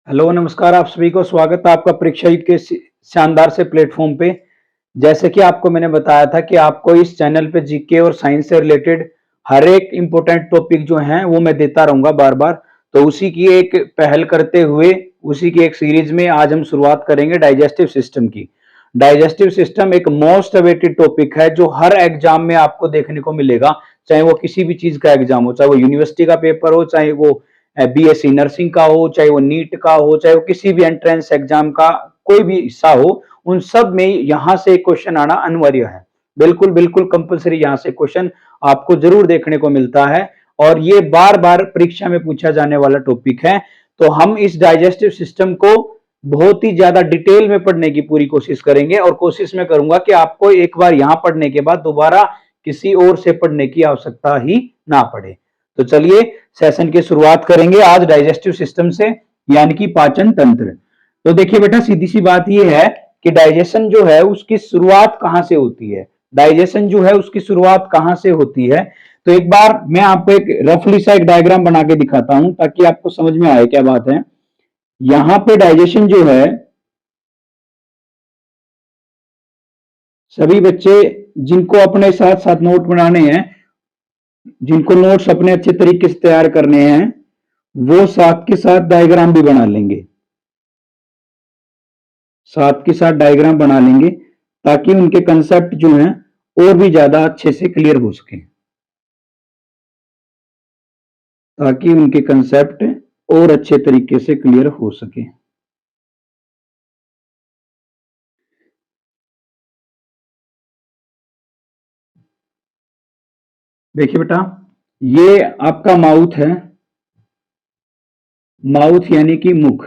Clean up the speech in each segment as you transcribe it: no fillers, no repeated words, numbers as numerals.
Hello नमस्कार, आप सभी को स्वागत है आपका परीक्षा युद्ध के शानदार से प्लेटफॉर्म पे। जैसे कि आपको मैंने बताया था कि आपको इस चैनल पे जीके और साइंस से रिलेटेड हर एक इम्पोर्टेंट टॉपिक जो हैं वो मैं देता रहूंगा बार बार। तो उसी की एक पहल करते हुए उसी की एक सीरीज में आज हम शुरुआत करेंगे डाइजेस्टिव सिस्टम की। डाइजेस्टिव सिस्टम एक मोस्ट अवेटेड टॉपिक है जो हर एग्जाम में आपको देखने को मिलेगा, चाहे वो किसी भी चीज का एग्जाम हो, चाहे वो यूनिवर्सिटी का पेपर हो, चाहे वो बीएससी नर्सिंग का हो, चाहे वो नीट का हो, चाहे वो किसी भी एंट्रेंस एग्जाम का कोई भी हिस्सा हो, उन सब में यहां से क्वेश्चन आना अनिवार्य है। बिल्कुल बिल्कुल कंपलसरी यहां से क्वेश्चन आपको जरूर देखने को मिलता है और ये बार बार परीक्षा में पूछा जाने वाला टॉपिक है। तो हम इस डाइजेस्टिव सिस्टम को बहुत ही ज्यादा डिटेल में पढ़ने की पूरी कोशिश करेंगे और कोशिश में करूंगा कि आपको एक बार यहां पढ़ने के बाद दोबारा किसी और से पढ़ने की आवश्यकता ही ना पड़े। तो चलिए सेशन की शुरुआत करेंगे आज डाइजेस्टिव सिस्टम से, यानी कि पाचन तंत्र। तो देखिए बेटा, सीधी सी बात यह है कि डाइजेशन जो है उसकी शुरुआत कहां से होती है। डाइजेशन जो है उसकी शुरुआत कहां से होती है, तो एक बार मैं आपको एक रफली सा एक डायग्राम बना के दिखाता हूं ताकि आपको समझ में आए क्या बात है। यहां पे डाइजेशन जो है, सभी बच्चे जिनको अपने साथ साथ नोट बनाने हैं, जिनको नोट्स अपने अच्छे तरीके से तैयार करने हैं, वो साथ के साथ डायग्राम भी बना लेंगे, साथ के साथ डायग्राम बना लेंगे ताकि उनके कंसेप्ट जो हैं और भी ज्यादा अच्छे से क्लियर हो सके, ताकि उनके कंसेप्ट और अच्छे तरीके से क्लियर हो सके। देखिए बेटा, ये आपका माउथ है, माउथ यानी कि मुख।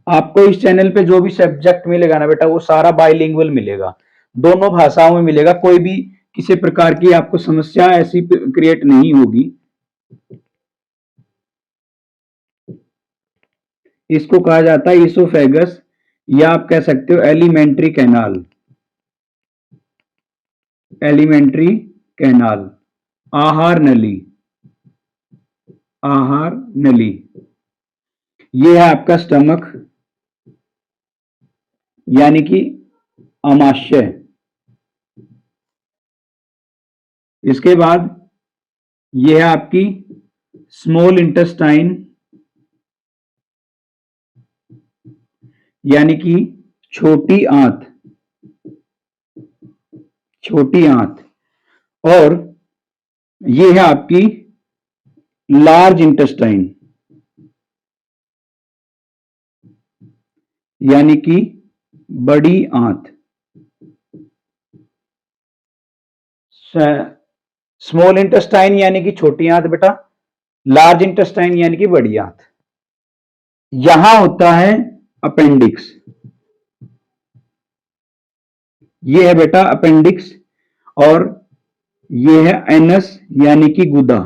आपको इस चैनल पे जो भी सब्जेक्ट मिलेगा ना बेटा, वो सारा बाइलिंगुअल मिलेगा, दोनों भाषाओं में मिलेगा। कोई भी किसी प्रकार की आपको समस्या ऐसी क्रिएट नहीं होगी। इसको कहा जाता है इसोफेगस, या आप कह सकते हो एलिमेंट्री कैनाल, एलिमेंट्री कैनाल, आहार नली, आहार नली। ये है आपका स्टमक यानी कि आमाशय। इसके बाद ये है आपकी स्मॉल इंटेस्टाइन यानी कि छोटी आंत, छोटी आंत। और ये है आपकी लार्ज इंटेस्टाइन यानी कि बड़ी आंत। स्मॉल इंटेस्टाइन यानी कि छोटी आंत बेटा, लार्ज इंटेस्टाइन यानी कि बड़ी आंत। यहां होता है अपेंडिक्स, ये है बेटा अपेंडिक्स। और ये है एनस यानी कि गुदा,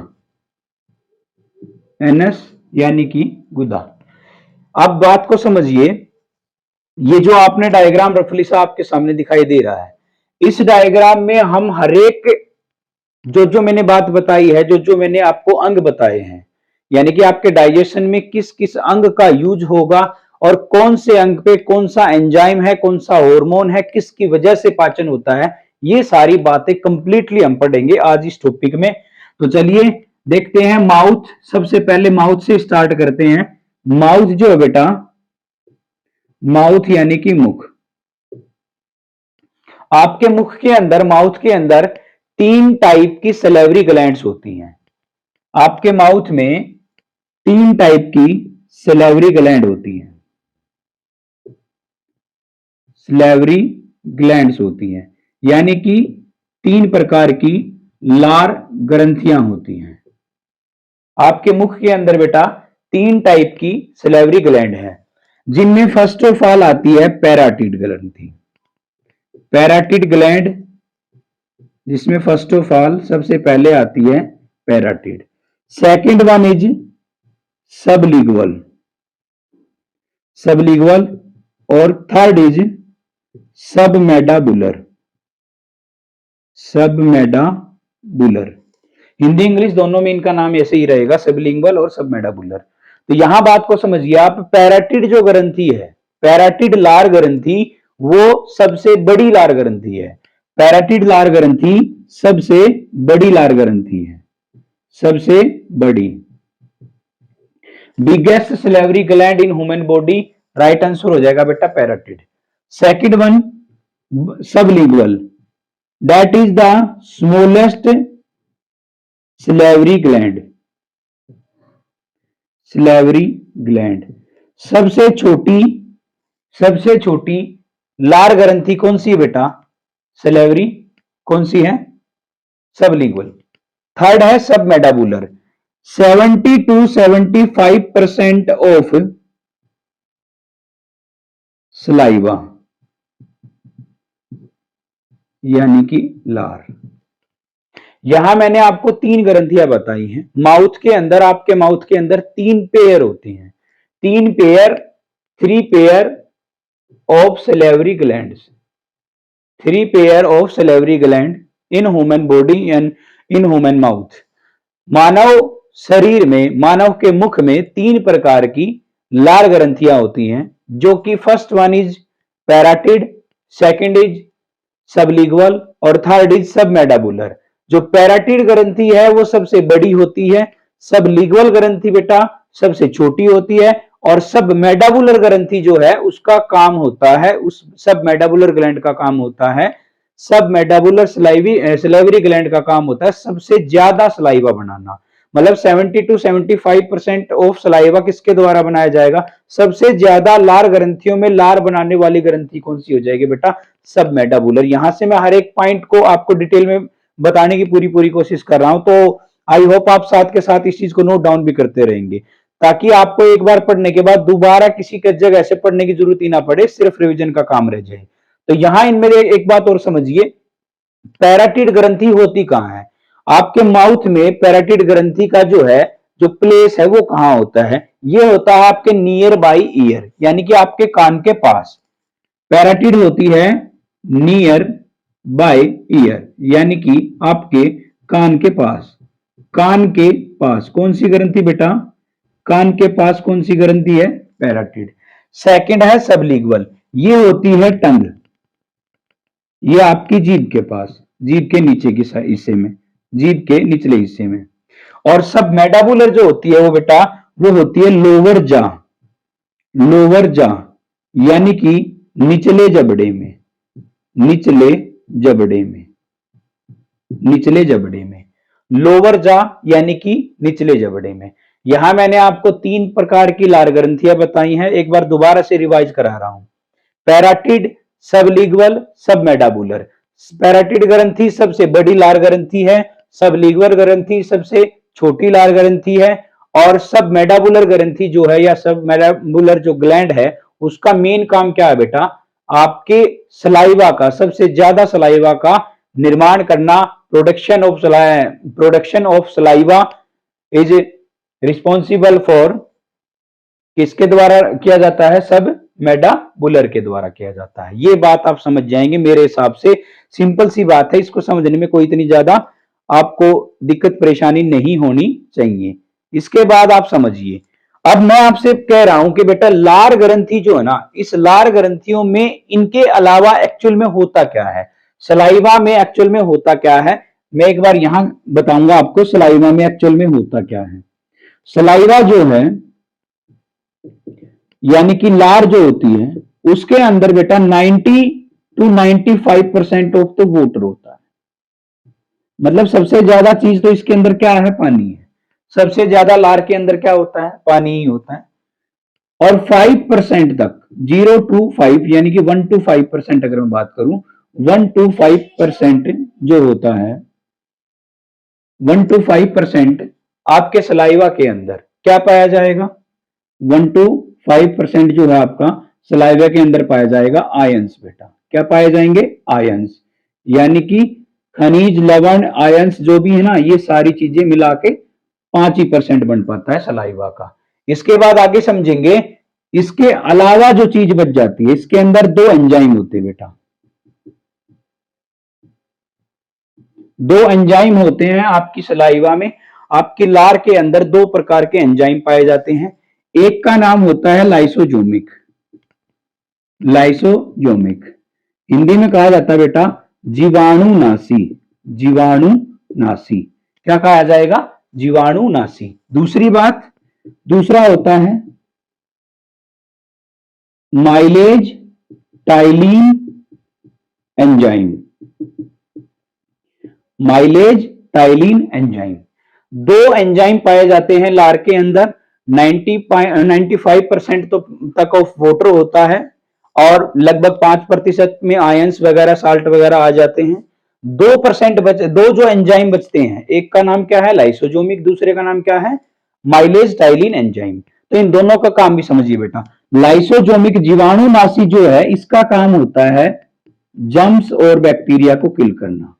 एनस यानी कि गुदा। अब बात को समझिए, ये जो आपने डायग्राम रफली सा आपके सामने दिखाई दे रहा है, इस डायग्राम में हम हरेक जो जो मैंने बात बताई है, जो जो मैंने आपको अंग बताए हैं, यानी कि आपके डाइजेशन में किस किस अंग का यूज होगा और कौन से अंग पे कौन सा एंजाइम है, कौन सा हार्मोन है, किसकी वजह से पाचन होता है, ये सारी बातें कंप्लीटली हम पढ़ेंगे आज इस टॉपिक में। तो चलिए देखते हैं। माउथ, सबसे पहले माउथ से स्टार्ट करते हैं। माउथ जो है बेटा, माउथ यानी कि मुख। आपके मुख के अंदर, माउथ के अंदर 3 टाइप की सलेवरी ग्लैंड्स होती हैं। आपके माउथ में 3 टाइप की सलेवरी ग्लैंड होती हैं, सलेवरी ग्लैंड्स होती हैं, यानी कि 3 प्रकार की लार ग्रंथियां होती हैं। आपके मुख के अंदर बेटा 3 टाइप की सलेवरी ग्लैंड है, जिनमें फर्स्ट ऑफ ऑल आती है पैराटिड ग्रंथि, पैराटिड ग्लैंड, जिसमें फर्स्ट ऑफ ऑल सबसे पहले आती है parotid. Second one is sublingual, sublingual. और third is submandibular, submandibular. Hindi English दोनों में इनका नाम ऐसे ही रहेगा, सबलिंगुअल और सबमेडाबुलर। तो यहां बात को समझिए आप, पैराटिड जो ग्रंथि है, पैराटिड लार ग्रंथि वो सबसे बड़ी लार ग्रंथि है। पैराटिड लार ग्रंथि सबसे बड़ी लार ग्रंथि है, सबसे बड़ी। Biggest salivary gland in human body, right answer हो जाएगा बेटा parotid. Second one sublingual, that is the smallest salivary gland, salivary gland सबसे छोटी लार ग्रंथि कौन सी है बेटा? सिलेवरी कौन सी है? सबलिंगुअल। थर्ड है सबमेडाबुलर, 70 to 75% ऑफ सलाइवा, यानी कि लार। यहां मैंने आपको तीन ग्रंथियां बताई हैं। माउथ के अंदर, आपके माउथ के अंदर तीन पेयर होती हैं, तीन pair, 3 pair of salivary glands, 3 pair of salivary gland in human body and in human mouth. मानव शरीर में, मानव के मुख में 3 प्रकार की लार ग्रंथियां होती हैं, जो कि first one is parotid, second is sublingual और थर्ड इज सबमेडाबुलर। जो पैराटिड ग्रंथि है वो सबसे बड़ी होती है, सबलिंगुअल ग्रंथि बेटा सबसे छोटी होती है, और सबमेडाबुलर ग्रंथि जो है उसका काम होता है, उस सबमेडाबुलर ग्लैंड का काम होता है, सबमेडाबुलर सलाइवरी ग्लैंड का काम होता है सबसे ज्यादा सलाइवा बनाना। मतलब 70 to 75% ऑफ सलाइवा किसके द्वारा बनाया जाएगा? सबसे ज्यादा लार ग्रंथियों में लार बनाने वाली ग्रंथि कौन सी हो जाएगी बेटा? सबमेडाबुलर। यहां से मैं हर एक पॉइंट को आपको डिटेल में बताने की पूरी कोशिश कर रहा हूं, तो आई होप आप साथ के साथ इस चीज को नोट डाउन भी करते रहेंगे, ताकि आपको एक बार पढ़ने के बाद दोबारा किसी के जगह से पढ़ने की जरूरत ही ना पड़े, सिर्फ रिवीजन का काम रह जाए। तो यहां इनमें एक बात और समझिए, पैराटिड ग्रंथि होती कहां है? आपके माउथ में पैराटिड ग्रंथि का जो है, जो प्लेस है वो कहां होता है? ये होता है आपके नियर बाई ईयर, यानी कि आपके कान के पास। पैराटिड होती है नियर बाय ईयर, यानी कि आपके कान के पास। कान के पास कौन सी ग्रंथि बेटा? कान के पास कौन सी ग्रंथि है? पैराटिड। सेकंड है सबलिंगुअल, ये होती है टंग, ये आपकी जीभ के पास, जीभ के नीचे के हिस्से में, जीभ के निचले हिस्से में। और सबमेडाबुलर जो होती है वो बेटा, वो होती है लोअर जा, लोअर जा यानी कि निचले जबड़े में, निचले जबड़े में, निचले जबड़े में। लोअर जा यानी कि निचले जबड़े में। यहां मैंने आपको 3 प्रकार की लार ग्रंथियां बताई हैं, एक बार दोबारा से रिवाइज करा रहा हूं। पैराटिड, सबलिंगुअल, सबमेडाबुलर। पैराटिड ग्रंथि सबसे बड़ी लार ग्रंथि है, सबलिंगुअल ग्रंथि सबसे छोटी लार ग्रंथि है, और सबमेडाबुलर ग्रंथि जो है, या सबमेडाबुलर जो ग्लैंड है, उसका मेन काम क्या है बेटा? आपके सलाइवा का, सबसे ज्यादा सलाइवा का निर्माण करना। Production of saliva is responsible for, किसके द्वारा किया जाता है? सब मेडाबुलर के द्वारा किया जाता है। ये बात आप समझ जाएंगे, मेरे हिसाब से सिंपल सी बात है, इसको समझने में कोई इतनी ज्यादा आपको दिक्कत परेशानी नहीं होनी चाहिए। इसके बाद आप समझिए, अब मैं आपसे कह रहा हूं कि बेटा लार ग्रंथि जो है ना, इस लार ग्रंथियों में इनके अलावा एक्चुअल में होता क्या है? सलाइवा में एक्चुअल में होता क्या है? मैं एक बार यहां बताऊंगा आपको सलाइवा में एक्चुअल में होता क्या है। सलाइवा जो है, यानी कि लार जो होती है, उसके अंदर बेटा 90 to 95% ऑफ द वाटर होता है। मतलब सबसे ज्यादा चीज तो इसके अंदर क्या है? पानी है। सबसे ज्यादा लार के अंदर क्या होता है? पानी ही होता है। और 5% तक, 0 to 5 यानी कि 1 to 5% अगर मैं बात करूं, 1 to 5% जो होता है, 1 to 5% आपके सलाइवा के अंदर क्या पाया जाएगा? 1 to 5% जो है आपका सलाइवा के अंदर पाया जाएगा आयंस बेटा। क्या पाए जाएंगे? आयंस, यानी कि खनिज, लवण, आयंस जो भी है ना, ये सारी चीजें मिला के 5% बन पाता है सलाइवा का। इसके बाद आगे समझेंगे, इसके अलावा जो चीज बच जाती है, इसके अंदर 2 एंजाइम होते हैं बेटा, 2 एंजाइम होते हैं आपकी सलाइवा में। आपकी लार के अंदर 2 प्रकार के एंजाइम पाए जाते हैं, एक का नाम होता है लाइसोजोमिक। लाइसोजोमिक हिंदी में कहा जाता है बेटा जीवाणुनाशी। जीवाणुनाशी क्या कहा जाएगा? जीवाणुनाशी। दूसरी बात, दूसरा होता है mileage ptyalin enzyme. Mileage ptyalin enzyme, दो एंजाइम पाए जाते हैं लार के अंदर। 95% तो तक ऑफ वाटर होता है और लगभग 5% में आयंस वगैरह साल्ट वगैरह आ जाते हैं। 2% दो जो एंजाइम बचते हैं, एक का नाम क्या है लाइसोजोमिक, दूसरे का नाम क्या है माइलेज टाइलिन एंजाइम। तो इन दोनों का काम भी समझिए बेटा। लाइसोजोमिक जीवाणुनाशी जो है इसका काम होता है जर्म्स और बैक्टीरिया को किल करना।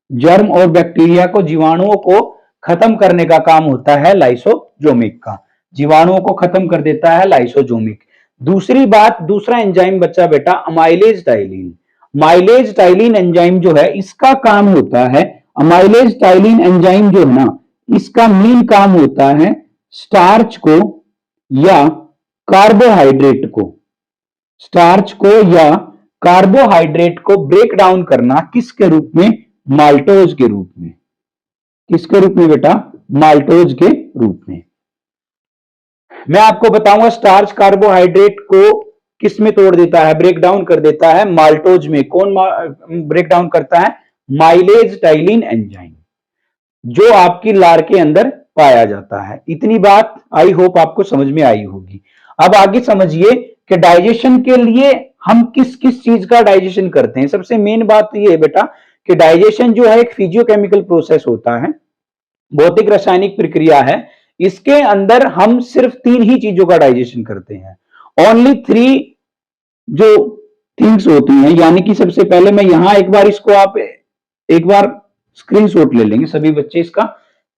जर्म और बैक्टीरिया को, जीवाणुओं को खत्म करने का काम होता है लाइसोजोमिक का। जीवाणुओं को खत्म कर देता है लाइसोजोमिक। दूसरी बात, दूसरा एंजाइम बच्चा बेटा amylase ptyalin. Mileage ptyalin enzyme जो है इसका काम होता है, अमाइलेज टाइलिन एंजाइम जो है ना इसका मेन काम होता है स्टार्च को या कार्बोहाइड्रेट को, स्टार्च को या कार्बोहाइड्रेट को ब्रेक डाउन करना। किसके रूप में? माल्टोज के रूप में। किसके रूप में बेटा? माल्टोज के रूप में। मैं आपको बताऊंगा स्टार्च कार्बोहाइड्रेट को किस में तोड़ देता है, ब्रेक डाउन कर देता है? माल्टोज में। कौन ब्रेक डाउन करता है? माइलेज टाइलिन एंजाइम, जो आपकी लार के अंदर पाया जाता है। इतनी बात आई होप आपको समझ में आई होगी। अब आगे समझिए कि डाइजेशन के लिए हम किस किस चीज का डाइजेशन करते हैं। सबसे मेन बात तो ये है बेटा कि डाइजेशन जो है एक फिजियोकेमिकल प्रोसेस होता है, भौतिक रासायनिक प्रक्रिया है। इसके अंदर हम सिर्फ 3 ही चीजों का डाइजेशन करते हैं। ओनली 3 जो थिंग्स होती हैं, यानी कि सबसे पहले मैं यहां एक बार इसको आप एक बार स्क्रीनशॉट ले लेंगे सभी बच्चे इसका,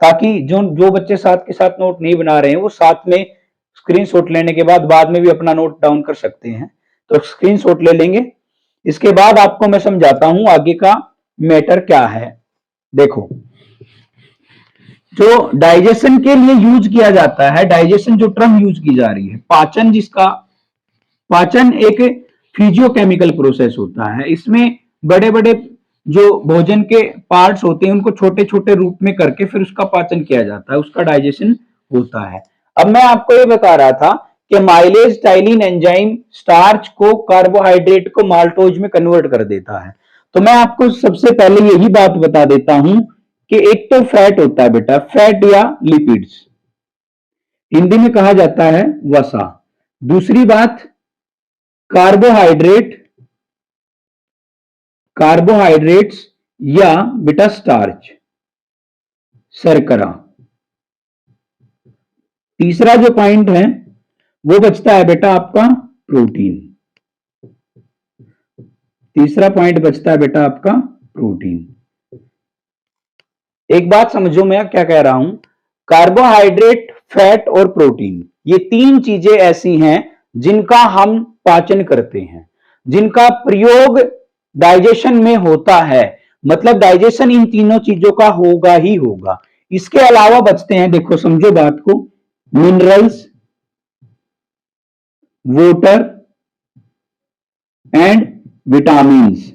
ताकि जो जो बच्चे साथ के साथ नोट नहीं बना रहे हैं वो साथ में स्क्रीनशॉट लेने के बाद में भी अपना नोट डाउन कर सकते हैं। तो स्क्रीनशॉट ले लेंगे। इसके बाद आपको मैं समझाता हूं आगे का मैटर क्या है। देखो, जो डाइजेशन के लिए यूज किया जाता है, डाइजेशन जो टर्म यूज की जा रही है, पाचन, जिसका पाचन एक फिजियोकेमिकल प्रोसेस होता है। इसमें बड़े बड़े जो भोजन के पार्ट्स होते हैं उनको छोटे छोटे रूप में करके फिर उसका पाचन किया जाता है, उसका डाइजेशन होता है। अब मैं आपको ये बता रहा था कि माइलेज टाइलिन एंजाइम स्टार्च को, कार्बोहाइड्रेट को माल्टोज में कन्वर्ट कर देता है। तो मैं आपको सबसे पहले यही बात बता देता हूं कि एक तो फैट होता है बेटा, फैट या लिपिड्स, हिंदी में कहा जाता है वसा। दूसरी बात कार्बोहाइड्रेट, कार्बोहाइड्रेट्स या बेटा स्टार्च, शर्करा। तीसरा जो पॉइंट है वो बचता है बेटा आपका प्रोटीन। तीसरा पॉइंट बचता है बेटा आपका प्रोटीन। एक बात समझो मैं क्या कह रहा हूं, कार्बोहाइड्रेट, फैट और प्रोटीन, ये 3 चीजें ऐसी हैं जिनका हम पाचन करते हैं, जिनका प्रयोग डाइजेशन में होता है। मतलब डाइजेशन इन तीनों चीजों का होगा ही होगा। इसके अलावा बचते हैं, देखो समझो बात को, minerals, water and vitamins.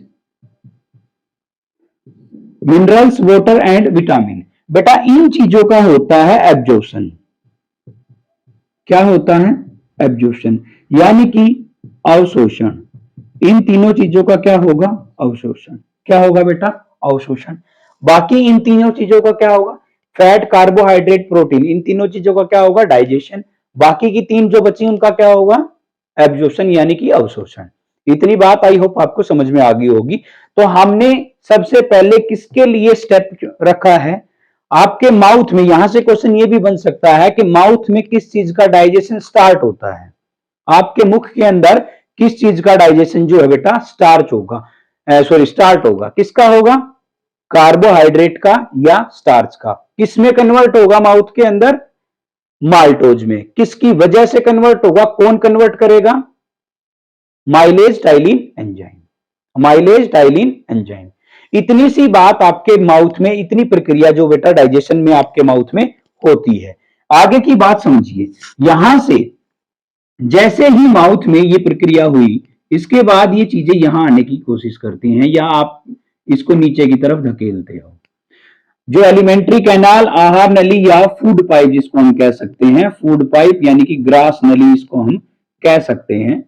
Minerals, water and vitamin, बेटा इन चीजों का होता है एब्जॉर्प्शन। क्या होता है? एब्जॉर्प्शन, यानी कि अवशोषण। इन तीनों चीजों का क्या होगा? अवशोषण। क्या होगा बेटा? अवशोषण। बाकी इन तीनों चीजों का क्या होगा? फैट, कार्बोहाइड्रेट, प्रोटीन, इन तीनों चीजों का क्या होगा? डाइजेशन। बाकी की 3 जो बची उनका क्या होगा? एब्जॉर्प्शन, यानी कि अवशोषण। इतनी बात आई होप आपको समझ में आ गई होगी। तो हमने सबसे पहले किसके लिए स्टेप रखा है? आपके माउथ में, यहां से क्वेश्चन ये भी बन सकता है कि माउथ में किस चीज का डाइजेशन स्टार्ट होता है। आपके मुख के अंदर किस चीज का डाइजेशन जो है बेटा स्टार्च होगा, स्टार्ट होगा। किसका होगा? कार्बोहाइड्रेट का या स्टार्च का। किसमें कन्वर्ट होगा माउथ के अंदर? माल्टोज में। किसकी वजह से कन्वर्ट होगा? कौन कन्वर्ट करेगा? Mileage ptyalin enzyme. Mileage ptyalin enzyme. इतनी सी बात आपके माउथ में, इतनी प्रक्रिया जो बेटा डाइजेशन में आपके माउथ में होती है। आगे की बात समझिए, यहां से जैसे ही माउथ में ये प्रक्रिया हुई, इसके बाद ये चीजें यहां आने की कोशिश करती हैं या आप इसको नीचे की तरफ धकेलते हो। जो एलिमेंट्री कैनाल, आहार नली या फूड पाइप जिसको हम कह सकते हैं, फूड पाइप यानी कि ग्रास नली इसको हम कह सकते हैं।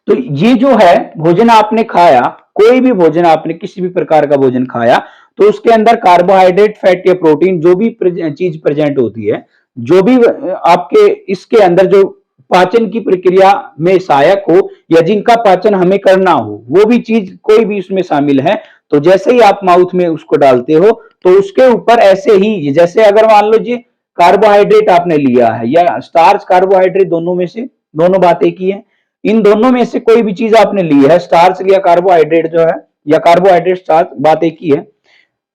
तो ये जो है भोजन आपने खाया, कोई भी भोजन आपने किसी भी प्रकार का भोजन खाया, तो उसके अंदर कार्बोहाइड्रेट, फैट या प्रोटीन जो भी चीज प्रेजेंट होती है, जो भी आपके इसके अंदर जो पाचन की प्रक्रिया में सहायक हो या जिनका पाचन हमें करना हो, वो भी चीज कोई भी उसमें शामिल है, तो जैसे ही आप माउथ में उसको डालते हो तो उसके ऊपर ऐसे ही, जैसे अगर मान लो जी कार्बोहाइड्रेट आपने लिया है या स्टार्च कार्बोहाइड्रेट, दोनों में से दोनों बात एक ही है, इन दोनों में से कोई भी चीज आपने ली है, स्टार्च लिया कार्बोहाइड्रेट जो है या कार्बोहाइड्रेट स्टार्च, बात एक ही है,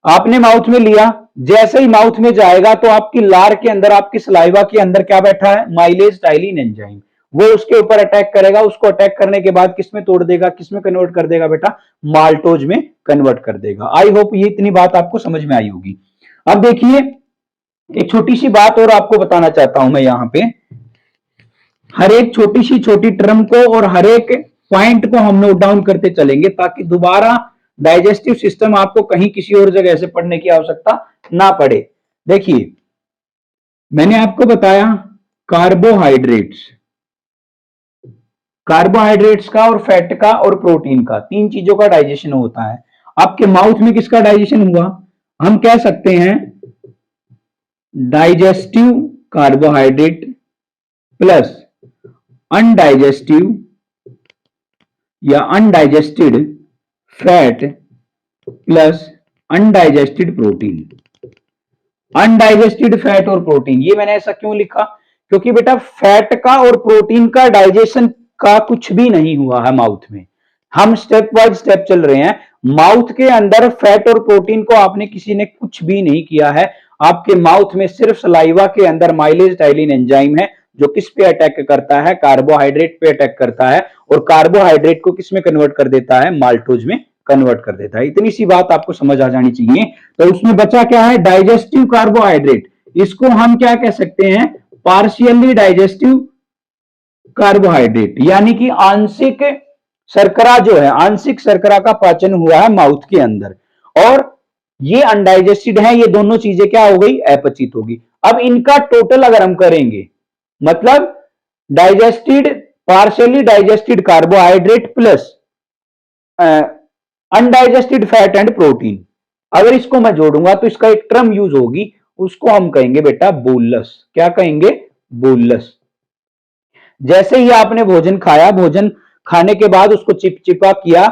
आपने माउथ में लिया, जैसे ही माउथ में जाएगा तो आपकी लार के अंदर, आपकी सलाइवा के अंदर क्या बैठा है, माइलेज टाइलिन एंजाइम, वो उसके ऊपर अटैक करेगा, उसको अटैक करने के बाद किसमें तोड़ देगा, किसमें कन्वर्ट कर देगा बेटा, माल्टोज में कन्वर्ट कर देगा। आई होप ये इतनी बात आपको समझ में आई होगी। अब देखिए एक छोटी सी बात और आपको बताना चाहता हूं मैं, यहां पे हर एक छोटी सी छोटी टर्म को और हर एक पॉइंट को हम नोट डाउन करते चलेंगे ताकि दोबारा डाइजेस्टिव सिस्टम आपको कहीं किसी और जगह से पढ़ने की आवश्यकता ना पड़े। देखिए मैंने आपको बताया कार्बोहाइड्रेट्स, कार्बोहाइड्रेट्स का और फैट का और प्रोटीन का, तीन चीजों का डाइजेशन होता है। आपके माउथ में किसका डाइजेशन हुआ, हम कह सकते हैं डाइजेस्टिव कार्बोहाइड्रेट प्लस अनडाइजेस्टिव या undigested fat plus undigested protein. Undigested fat और प्रोटीन, ये मैंने ऐसा क्यों लिखा, क्योंकि बेटा फैट का और प्रोटीन का डाइजेशन का कुछ भी नहीं हुआ है माउथ में, हम स्टेप बाय स्टेप चल रहे हैं। माउथ के अंदर फैट और प्रोटीन को आपने किसी ने कुछ भी नहीं किया है, आपके माउथ में सिर्फ सलाइवा के अंदर माइलेज टाइलिन एंजाइम है जो किस पे अटैक करता है, कार्बोहाइड्रेट पे अटैक करता है और कार्बोहाइड्रेट को किस में कन्वर्ट कर देता है, माल्टोज में कन्वर्ट कर देता है। इतनी सी बात आपको समझ आ जानी चाहिए। तो उसमें बचा क्या है, डाइजेस्टिव कार्बोहाइड्रेट, इसको हम क्या कह सकते हैं, पार्शियली डाइजेस्टिव कार्बोहाइड्रेट, यानी कि आंशिक शर्करा जो है, आंशिक शर्करा का पाचन हुआ है माउथ के अंदर, और ये अनडाइजेस्टेड है, ये दोनों चीजें क्या हो गई, अपचित होगी। अब इनका टोटल अगर हम करेंगे, मतलब digested, partially digested carbohydrate plus undigested fat and protein, अगर इसको मैं जोड़ूंगा तो इसका एक टर्म यूज होगी, उसको हम कहेंगे बेटा बोलस। क्या कहेंगे, बोलस। जैसे ही आपने भोजन खाया, भोजन खाने के बाद उसको चिपचिपा किया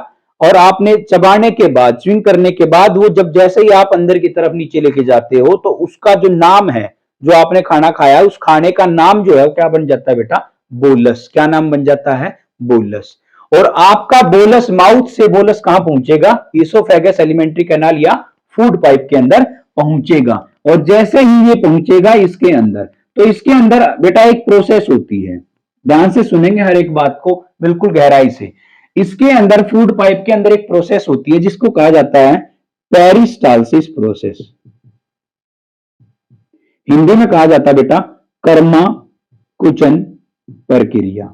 और आपने चबाने के बाद, स्विंग करने के बाद, वो जब जैसे ही आप अंदर की तरफ नीचे लेके जाते हो तो उसका जो नाम है, जो आपने खाना खाया उस खाने का नाम जो है वो क्या बन जाता है बेटा, बोलस। क्या नाम बन जाता है, बोलस। और आपका बोलस, माउथ से बोलस कहां पहुंचेगा, इसोफेगस, एलिमेंट्री कैनाल या फूड पाइप के अंदर पहुंचेगा। और जैसे ही ये पहुंचेगा इसके अंदर, तो इसके अंदर बेटा एक प्रोसेस होती है, ध्यान से सुनेंगे हर एक बात को बिल्कुल गहराई से। इसके अंदर फूड पाइप के अंदर एक प्रोसेस होती है जिसको कहा जाता है पेरिस्टालसिस प्रोसेस, हिंदी में कहा जाता है बेटा कर्मा कुचन प्रक्रिया।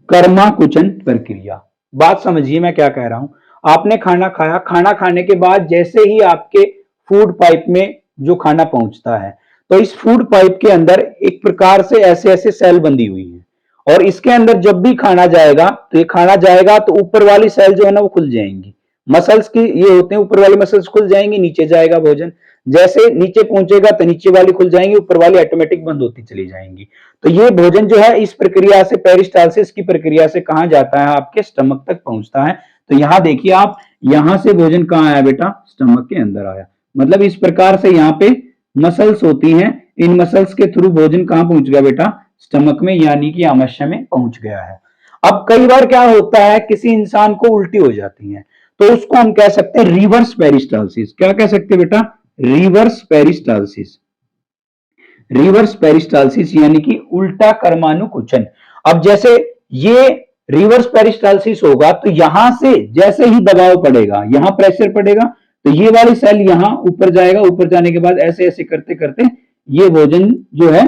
कर्मा कुचन प्रक्रिया, बात समझिए मैं क्या कह रहा हूं। आपने खाना खाया, खाना खाने के बाद जैसे ही आपके फूड पाइप में जो खाना पहुंचता है, तो इस फूड पाइप के अंदर एक प्रकार से ऐसे ऐसे सेल बंधी हुई है, और इसके अंदर जब भी खाना जाएगा, तो ये खाना जाएगा तो ऊपर वाली सेल जो है ना वो खुल जाएंगी, मसल्स की ये होते हैं, ऊपर वाली मसल्स खुल जाएंगी, नीचे जाएगा भोजन, जैसे नीचे पहुंचेगा तो नीचे वाली खुल जाएंगी, ऊपर वाली ऑटोमेटिक बंद होती चली जाएंगी। तो ये भोजन जो है इस प्रक्रिया से, पेरिस्टालसिस की प्रक्रिया से कहां जाता है, आपके स्टमक तक पहुंचता है। तो यहां देखिए आप, यहां से भोजन कहां आया बेटा, स्टमक के अंदर आया। मतलब इस प्रकार से यहाँ पे मसल्स होती हैं, इन मसल्स के थ्रू भोजन कहां पहुंच गया बेटा, स्टमक में, यानी कि आमाशय में पहुंच गया है। अब कई बार क्या होता है, किसी इंसान को उल्टी हो जाती है, तो उसको हम कह सकते हैं रिवर्स पेरिस्टालसिस। क्या कह सकते हैं बेटा, रिवर्स पेरिस्टालसिस। रिवर्स पेरिस्टालसिस यानी कि उल्टा कर्मानुकुचन। अब जैसे ये रिवर्स पेरिस्टालसिस होगा तो यहां से जैसे ही दबाव पड़ेगा, यहां प्रेशर पड़ेगा, तो ये वाली सेल यहां ऊपर जाएगा, ऊपर जाने के बाद ऐसे ऐसे करते करते ये भोजन जो है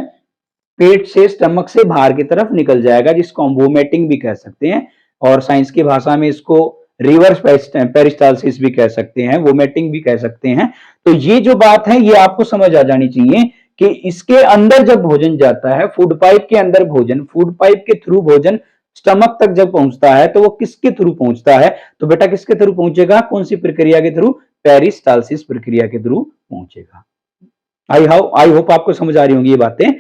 पेट से स्टमक से बाहर की तरफ निकल जाएगा, जिसको हम वोमिटिंग भी कह सकते हैं और साइंस की भाषा में इसको रिवर्स पेरिस्टालसिस भी कह सकते हैं, वोमिटिंग भी कह सकते हैं। तो ये जो बात है ये आपको समझ आ जानी चाहिए कि इसके अंदर जब भोजन जाता है, फूड पाइप के अंदर भोजन, फूड पाइप के थ्रू भोजन स्टमक तक जब पहुंचता है तो वो किसके थ्रू पहुंचता है? तो बेटा किसके थ्रू पहुंचेगा? कौन सी प्रक्रिया के थ्रू? पेरिस्टालसिस प्रक्रिया के थ्रू पहुंचेगा। आई होप आपको समझ आ रही होंगी ये बातें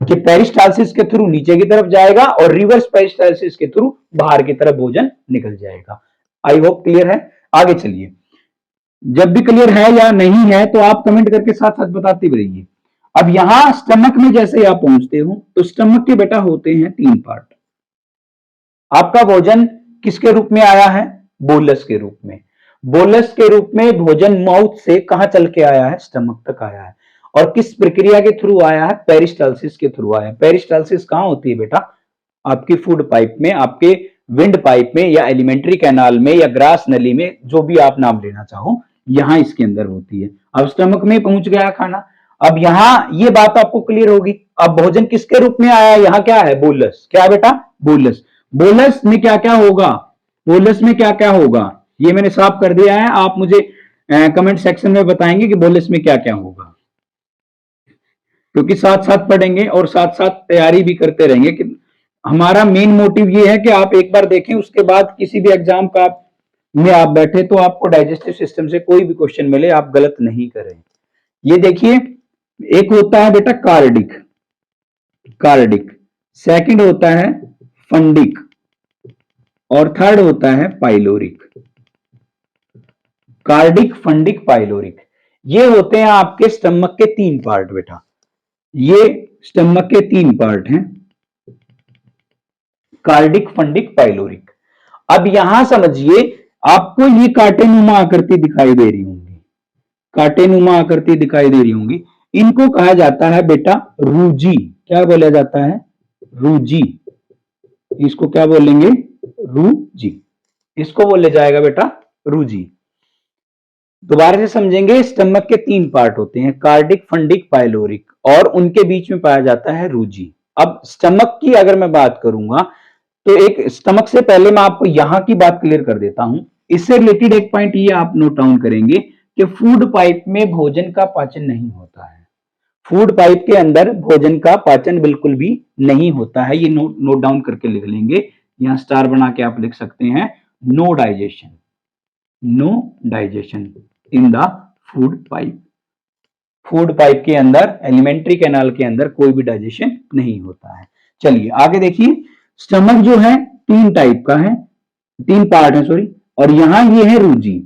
कि पेरिस्टालसिस के थ्रू नीचे की तरफ जाएगा और रिवर्स पेरिस्टालसिस के थ्रू बाहर की तरफ भोजन निकल जाएगा। आई होप क्लियर है। आगे चलिए, जब भी क्लियर है या नहीं है तो आप कमेंट करके साथ साथ बताते रहिए। अब यहां स्टमक में जैसे आप पहुंचते हो तो स्टमक के बेटा होते हैं 3 पार्ट। आपका भोजन किसके रूप में आया है? बोलस के रूप में। बोलस के रूप में भोजन माउथ से कहां चल के आया है? स्टमक तक आया है। और किस प्रक्रिया के थ्रू आया है? पेरिस्टालसिस के थ्रू आया है। पेरिस्टालसिस कहां होती है बेटा? आपकी फूड पाइप में, आपके विंड पाइप में या एलिमेंट्री कैनाल में या ग्रास नली में, जो भी आप नाम लेना चाहो, यहां इसके अंदर होती है। अब स्टमक में पहुंच गया खाना। अब यहां ये बात आपको क्लियर होगी। अब भोजन किसके रूप में आया? यहां क्या है? बोलस। क्या बेटा? बोलस। बोलस में क्या क्या होगा? बोलस में क्या क्या होगा ये मैंने साफ कर दिया है। आप मुझे कमेंट सेक्शन में बताएंगे कि बोलस में क्या क्या होगा, क्योंकि साथ साथ पढ़ेंगे और साथ साथ तैयारी भी करते रहेंगे। कि हमारा मेन मोटिव ये है कि आप एक बार देखें, उसके बाद किसी भी एग्जाम का में आप बैठे तो आपको डाइजेस्टिव सिस्टम से कोई भी क्वेश्चन मिले आप गलत नहीं करें। ये देखिए, एक होता है बेटा कार्डिक, कार्डिक, सेकंड होता है फंडिक और थर्ड होता है पाइलोरिक। कार्डिक, फंडिक, पाइलोरिक, ये होते हैं आपके स्टमक के 3 पार्ट बेटा। ये स्टमक के 3 पार्ट हैं, कार्डिक, फंडिक, पाइलोरिक। अब यहां समझिए, आपको ये कांटेनुमा आकृति दिखाई दे रही होंगी, कांटेनुमा आकृति दिखाई दे रही होंगी। इनको कहा जाता है बेटा रूजी। क्या बोला जाता है? रूजी। इसको क्या बोलेंगे? रूजी। इसको बोले जाएगा बेटा रूजी। दोबारा से समझेंगे, स्टमक के 3 पार्ट होते हैं, कार्डिक, फंडिक, पाइलोरिक, और उनके बीच में पाया जाता है रूजी। अब स्टमक की अगर मैं बात करूंगा तो एक स्टमक से पहले मैं आपको यहां की बात क्लियर कर देता हूं। इससे रिलेटेड एक पॉइंट ये आप नोट डाउन करेंगे कि फूड पाइप में भोजन का पाचन नहीं होता है। फूड पाइप के अंदर भोजन का पाचन बिल्कुल भी नहीं होता है। ये नोट डाउन करके लिख लेंगे, यहां स्टार बना के आप लिख सकते हैं, no digestion, no digestion in the food pipe. Food pipe के अंदर, एलिमेंट्री कैनाल के अंदर कोई भी डाइजेशन नहीं होता है। चलिए आगे देखिए, स्टमक जो है 3 टाइप का है, 3 पार्ट है सॉरी, और यहां ये है रूजी।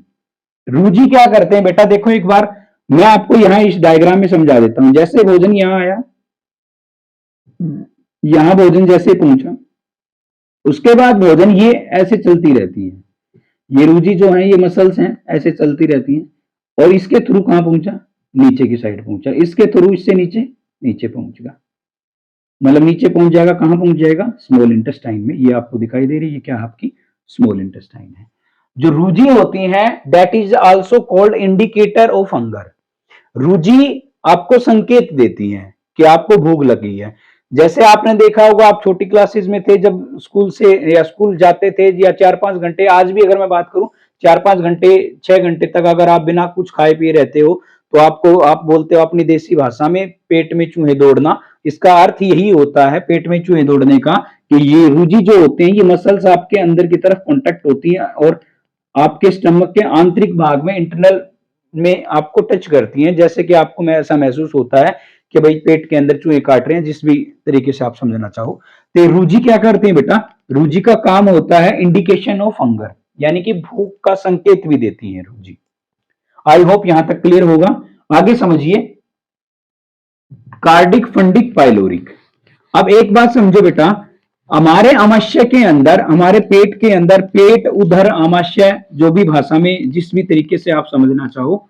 रूजी क्या करते हैं बेटा? देखो एक बार मैं आपको यहां इस डायग्राम में समझा देता हूं। जैसे भोजन यहां आया, यहां भोजन जैसे पहुंचा, उसके बाद भोजन ये ऐसे चलती रहती है। ये रूजी जो है, ये मसल्स हैं, ऐसे चलती रहती हैं और इसके थ्रू कहां पहुंचा? नीचे की साइड पहुंचा। इसके थ्रू इससे नीचे, नीचे पहुंचेगा, मतलब नीचे पहुंच जाएगा। कहां पहुंच जाएगा? स्मॉल इंटेस्टाइन में। ये आपको दिखाई दे रही है, क्या आपकी स्मॉल इंटेस्टाइन है। जो रूजी होती हैं, that is also called indicator of hunger. Rugae आपको संकेत देती हैं कि आपको भूख लगी है। जैसे आपने देखा होगा, आप छोटी क्लासेस में थे जब स्कूल से या स्कूल जाते थे, या 4-5 घंटे, आज भी अगर मैं बात करूं 4-5 घंटे 6 घंटे तक अगर आप बिना कुछ खाए पिए रहते हो तो आपको, आप बोलते हो अपनी देसी भाषा में, पेट में चूहे दौड़ना। इसका अर्थ यही होता है, पेट में चूहे दौड़ने का, कि ये रूजी जो होते हैं, ये मसल्स आपके अंदर की तरफ कॉन्टेक्ट होती है और आपके स्टमक के आंतरिक भाग में, इंटरनल में आपको टच करती हैं। जैसे कि आपको मैं ऐसा महसूस होता है कि भाई पेट के अंदर चूहे काट रहे हैं, जिस भी तरीके से आप समझना चाहो। तो रूजी क्या करते हैं बेटा? रूजी का काम होता है इंडिकेशन ऑफ हंगर, यानी कि भूख का संकेत भी देती है रूजी। आई होप यहां तक क्लियर होगा। आगे समझिए, कार्डिक, फंडिक, पाइलोरिक। अब एक बात समझो बेटा, हमारे आमाशय के अंदर, हमारे पेट के अंदर, पेट, उदर, आमाशय, जो भी भाषा में जिस भी तरीके से आप समझना चाहो,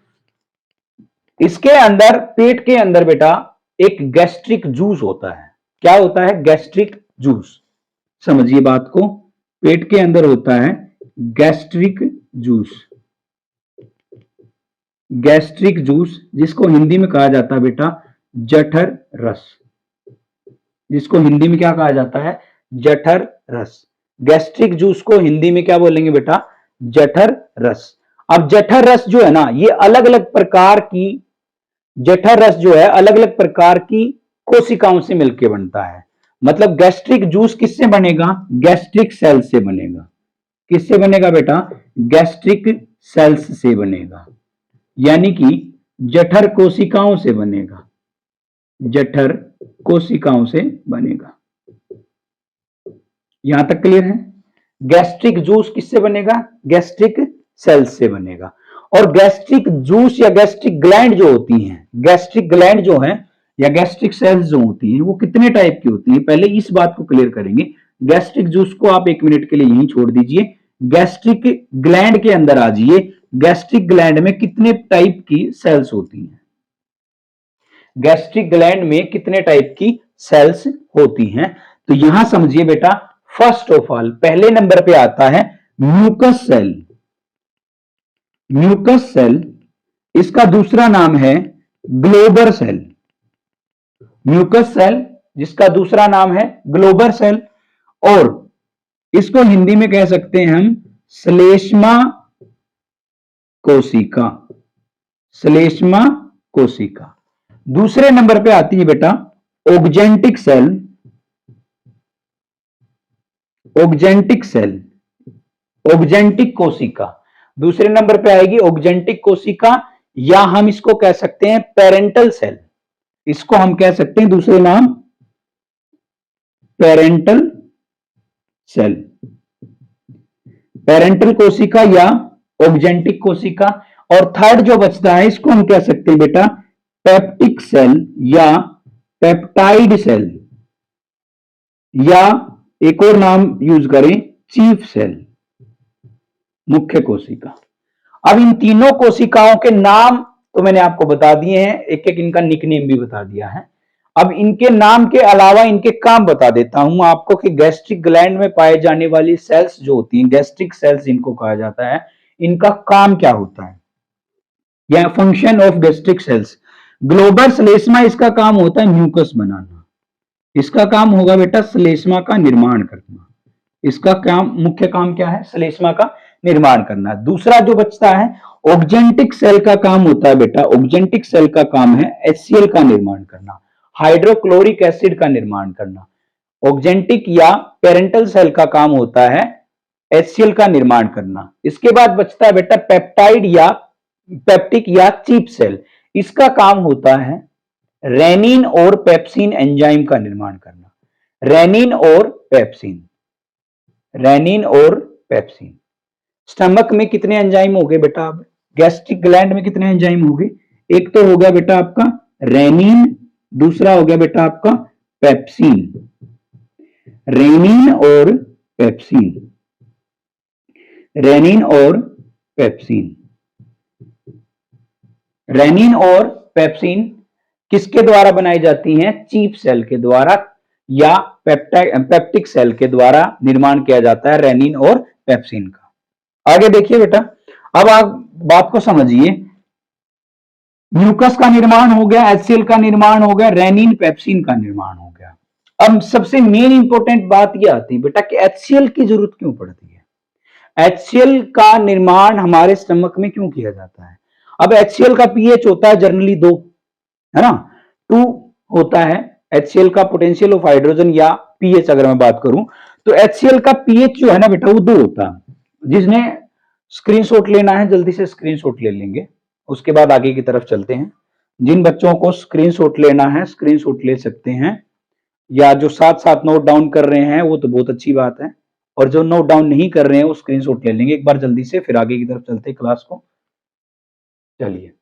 इसके अंदर, पेट के अंदर बेटा एक गैस्ट्रिक जूस होता है। क्या होता है? Gastric juice. समझिए बात को, पेट के अंदर होता है गैस्ट्रिक जूस। गैस्ट्रिक जूस, जिसको हिंदी में कहा जाता है बेटा जठर रस, जिसको हिंदी में क्या कहा जाता है, जठर रस। गैस्ट्रिक जूस को हिंदी में क्या बोलेंगे बेटा, जठर रस। अब जठर रस जो है ना, ये अलग अलग प्रकार की, जठर रस जो है अलग अलग प्रकार की कोशिकाओं से मिलकर बनता है। मतलब गैस्ट्रिक जूस किससे बनेगा, गैस्ट्रिक सेल से बनेगा। किससे बनेगा बेटा, गैस्ट्रिक सेल्स से बनेगा, यानी कि जठर कोशिकाओं से बनेगा, जठर कोशिकाओं से बनेगा। यहां तक क्लियर है। गैस्ट्रिक जूस किससे बनेगा, गैस्ट्रिक सेल्स से बनेगा। और गैस्ट्रिक जूस या गैस्ट्रिक ग्लैंड जो होती हैं, गैस्ट्रिक ग्लैंड जो है या गैस्ट्रिक सेल्स जो होती हैं, वो कितने टाइप की होती हैं, पहले इस बात को क्लियर करेंगे। गैस्ट्रिक जूस को आप 1 मिनट के लिए यहीं छोड़ दीजिए, गैस्ट्रिक ग्लैंड के अंदर आ जाइए। गैस्ट्रिक ग्लैंड में कितने टाइप की सेल्स होती हैं, गैस्ट्रिक ग्लैंड में कितने टाइप की सेल्स होती हैं, तो यहां समझिए बेटा। फर्स्ट ऑफ ऑल पहले नंबर पे आता है म्यूकस सेल। म्यूकस सेल, इसका दूसरा नाम है ग्लोबर सेल। म्यूकस सेल जिसका दूसरा नाम है ग्लोबर सेल, और इसको हिंदी में कह सकते हैं हम श्लेष्मा कोशिका, श्लेष्मा कोशिका। दूसरे नंबर पे आती है बेटा oxyntic cell. Oxyntic cell, oxyntic कोशिका दूसरे नंबर पे आएगी, ऑक्जेंटिक कोशिका, या हम इसको कह सकते हैं पेरेंटल सेल। इसको हम कह सकते हैं दूसरे नाम पेरेंटल सेल, पेरेंटल कोशिका या ऑक्जेंटिक कोशिका। और थर्ड जो बचता है इसको हम कह सकते हैं बेटा पेप्टिक सेल या पेप्टाइड सेल, या एक और नाम यूज करें चीफ सेल, मुख्य कोशिका। अब इन तीनों कोशिकाओं के नाम तो मैंने आपको बता दिए हैं, एक एक इनका निकनेम भी बता दिया है। अब इनके नाम के अलावा इनके काम बता देता हूं आपको कि गैस्ट्रिक ग्लैंड में पाए जाने वाली सेल्स जो होती हैं, गैस्ट्रिक सेल्स इनको कहा जाता है, इनका काम क्या होता है या फंक्शन ऑफ गैस्ट्रिक सेल्स। ग्लोबर श्लेष्मा, इसका काम होता है म्यूकस बनाना, इसका काम होगा बेटा श्लेष्मा का निर्माण करना। इसका काम, मुख्य काम क्या है, श्लेष्मा का निर्माण करना। दूसरा जो बचता है ऑक्जेंटिक सेल का काम होता है बेटा, ऑक्जेंटिक सेल का काम है HCl का निर्माण करना, हाइड्रोक्लोरिक एसिड का निर्माण करना। ऑक्जेंटिक या पेरेंटल सेल का काम होता है HCl का निर्माण करना। इसके बाद बचता है बेटा पेप्टाइड या पेप्टिक या चीप सेल, इसका काम होता है रेनिन और पेप्सिन एंजाइम का निर्माण करना। रेनिन और पेप्सिन, रेनिन और पेप्सिन। स्टमक में कितने एंजाइम हो गए बेटा, अब गैस्ट्रिक ग्लैंड में कितने एंजाइम हो गए, एक तो हो गया बेटा आपका रेनिन, दूसरा हो गया बेटा आपका पेप्सिन। रेनिन और पेप्सिन, रेनिन और पेप्सिन। रेनिन और पेप्सिन किसके द्वारा बनाई जाती हैं, चीफ सेल के द्वारा या पेप्टिक सेल के द्वारा निर्माण किया जाता है रेनिन और पेप्सिन का। आगे देखिए बेटा, अब आप बात को समझिए। म्यूकस का निर्माण हो गया, HCl का निर्माण हो गया, रेनिन पेप्सिन का निर्माण हो गया। अब सबसे मेन इंपॉर्टेंट बात यह आती है बेटा कि HCl की जरूरत क्यों पड़ती है, HCl का निर्माण हमारे स्टमक में क्यों किया जाता है। अब HCl का पीएच होता है जनरली 2, है ना, 2 होता है HCl का पोटेंशियल ऑफ हाइड्रोजन या पीएच। अगर मैं बात करूं तो HCl का पीएच जो है ना बेटा वो 2 होता है। जिसने स्क्रीनशॉट लेना है जल्दी से स्क्रीनशॉट ले लेंगे, उसके बाद आगे की तरफ चलते हैं। जिन बच्चों को स्क्रीनशॉट लेना है स्क्रीनशॉट ले सकते हैं, या जो साथ साथ नोट डाउन कर रहे हैं वो तो बहुत अच्छी बात है, और जो नोट डाउन नहीं कर रहे हैं वो स्क्रीनशॉट ले लेंगे एक बार जल्दी से, फिर आगे की तरफ चलते हैं क्लास को। चलिए,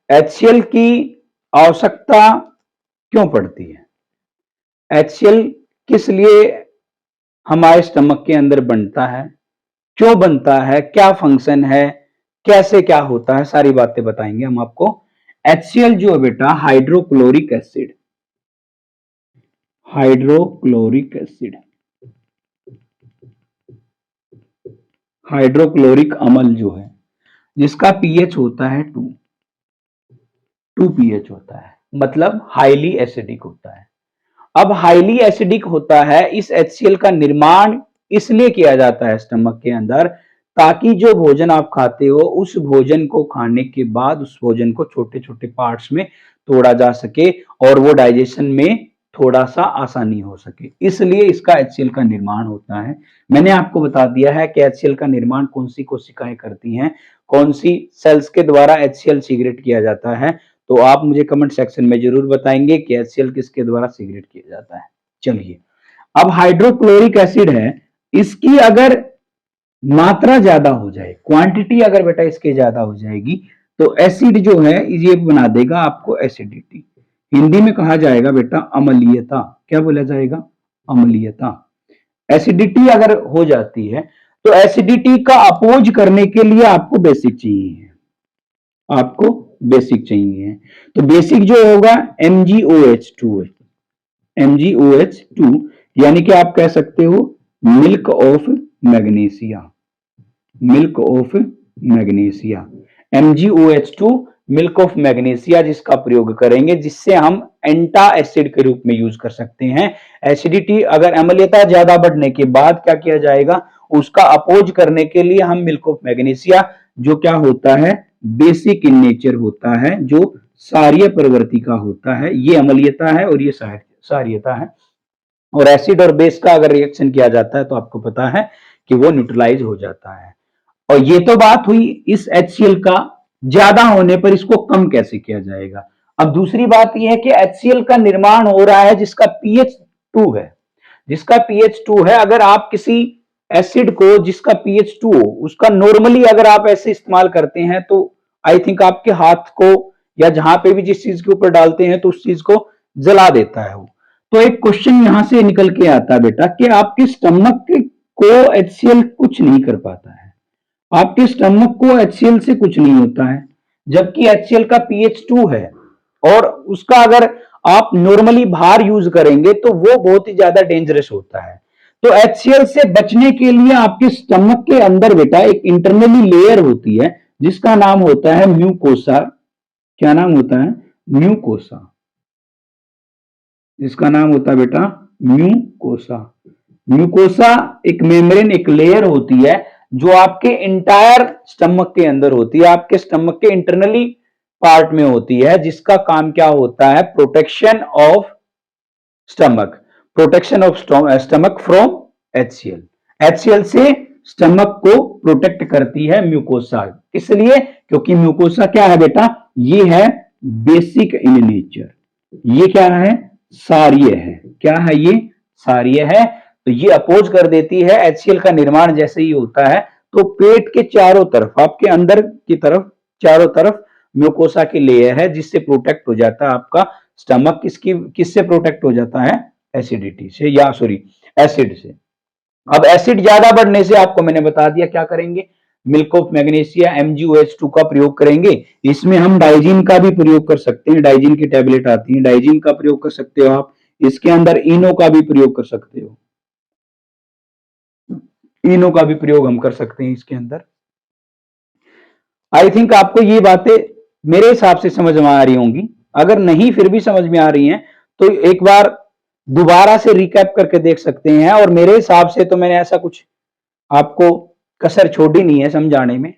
HCl की आवश्यकता क्यों पड़ती है। HCl किस लिए हमारे स्टमक के अंदर बनता है, क्यों बनता है, क्या फंक्शन है, कैसे क्या होता है, सारी बातें बताएंगे हम आपको। HCl जो है बेटा hydrochloric acid, hydrochloric acid, hydrochloric अम्ल जो है जिसका पीएच होता है 2 पीएच होता है, मतलब हाईली एसिडिक होता है। अब हाईली एसिडिक होता है, इस HCl का निर्माण इसलिए किया जाता है स्टमक के अंदर ताकि जो भोजन आप खाते हो उस भोजन को खाने के बाद उस भोजन को छोटे छोटे पार्ट्स में तोड़ा जा सके और वो डाइजेशन में थोड़ा सा आसानी हो सके, इसलिए इसका HCl का निर्माण होता है। मैंने आपको बता दिया है कि HCl का निर्माण कौन सी कोशिकाएं करती हैं, कौन सी सेल्स के द्वारा HCl सीक्रेट किया जाता है, तो आप मुझे कमेंट सेक्शन में जरूर बताएंगे कि HCl किसके द्वारा सीक्रेट किया जाता है। चलिए, अब हाइड्रोक्लोरिक एसिड है, इसकी अगर मात्रा ज्यादा हो जाए, क्वांटिटी अगर बेटा इसके ज्यादा हो जाएगी तो एसिड जो है ये बना देगा आपको एसिडिटी। हिंदी में कहा जाएगा बेटा अम्लीयता। क्या बोला जाएगा? अम्लीयता। एसिडिटी अगर हो जाती है तो एसिडिटी का अपोज करने के लिए आपको बेसिक चाहिए, आपको बेसिक चाहिए। तो बेसिक जो होगा MgOH2 है, MgOH2 यानी कि आप कह सकते हो milk of magnesia, milk of magnesia, MgOH2 milk of magnesia, जिसका प्रयोग करेंगे जिससे हम एंटा एसिड के रूप में यूज कर सकते हैं। एसिडिटी अगर अम्लीयता ज्यादा बढ़ने के बाद क्या किया जाएगा, उसका अपोज करने के लिए हम मिल्क ऑफ मैग्नीशिया, जो क्या होता है बेसिक इन नेचर होता है, जो सारीय प्रवृत्ति का होता है, ये अम्लीयता है और ये सारीयता है। और एसिड और बेस का अगर रिएक्शन किया जाता है तो आपको पता है कि वो न्यूट्रलाइज हो जाता है। और ये तो बात हुई इस HCl का ज्यादा होने पर इसको कम कैसे किया जाएगा। अब दूसरी बात यह है कि HCl का निर्माण हो रहा है जिसका pH 2 है, जिसका pH 2 है। अगर आप किसी एसिड को जिसका pH 2 हो उसका नॉर्मली अगर आप ऐसे इस्तेमाल करते हैं तो आई थिंक आपके हाथ को या जहां पे भी जिस चीज के ऊपर डालते हैं तो उस चीज को जला देता है वो। तो एक क्वेश्चन यहां से निकल के आता है बेटा कि आपके स्टमक को HCl कुछ नहीं कर पाता है, आपके स्टमक को HCl से कुछ नहीं होता है, जबकि HCl का pH 2 है और उसका अगर आप नॉर्मली बाहर यूज करेंगे तो वो बहुत ही ज्यादा डेंजरस होता है। तो HCl से बचने के लिए आपके स्टमक के अंदर बेटा एक इंटरनली लेयर होती है जिसका नाम होता है म्यूकोसा। क्या नाम होता है? म्यूकोसा। जिसका नाम होता है बेटा म्यूकोसा। म्यूकोसा एक मेम्ब्रेन, एक लेयर होती है जो आपके इंटायर स्टमक के अंदर होती है, आपके स्टमक के इंटरनली पार्ट में होती है, जिसका काम क्या होता है? Protection of stomach, protection of stomach from HCl। HCl से स्टमक को प्रोटेक्ट करती है म्यूकोसा, इसलिए क्योंकि म्यूकोसा क्या है बेटा? ये है बेसिक इन नेचर, ये क्या है? सारीय है। क्या है ये? सारीय है। तो ये अपोज कर देती है HCl का निर्माण जैसे ही होता है तो पेट के चारों तरफ, आपके अंदर की तरफ चारों तरफ म्यूकोसा की लेयर है जिससे प्रोटेक्ट हो जाता है आपका स्टमक। किससे प्रोटेक्ट हो जाता है? एसिडिटी से, या सॉरी एसिड से। अब एसिड ज्यादा बढ़ने से आपको मैंने बता दिया क्या करेंगे, मिल्क ऑफ मैग्नीशिया MgOH2 का प्रयोग करेंगे। इसमें हम डाइजीन का भी प्रयोग कर सकते हैं, डाइजीन की टैबलेट आती है, डाइजीन का प्रयोग कर सकते हो आप। इसके अंदर इनो का भी प्रयोग कर सकते हो, इनो का भी प्रयोग हम कर सकते हैं इसके अंदर। आई थिंक आपको ये बातें मेरे हिसाब से समझ में आ रही होंगी, अगर नहीं फिर भी समझ में आ रही हैं तो एक बार दोबारा से रिकैप करके देख सकते हैं। और मेरे हिसाब से तो मैंने ऐसा कुछ आपको कसर छोड़ी नहीं है समझाने में,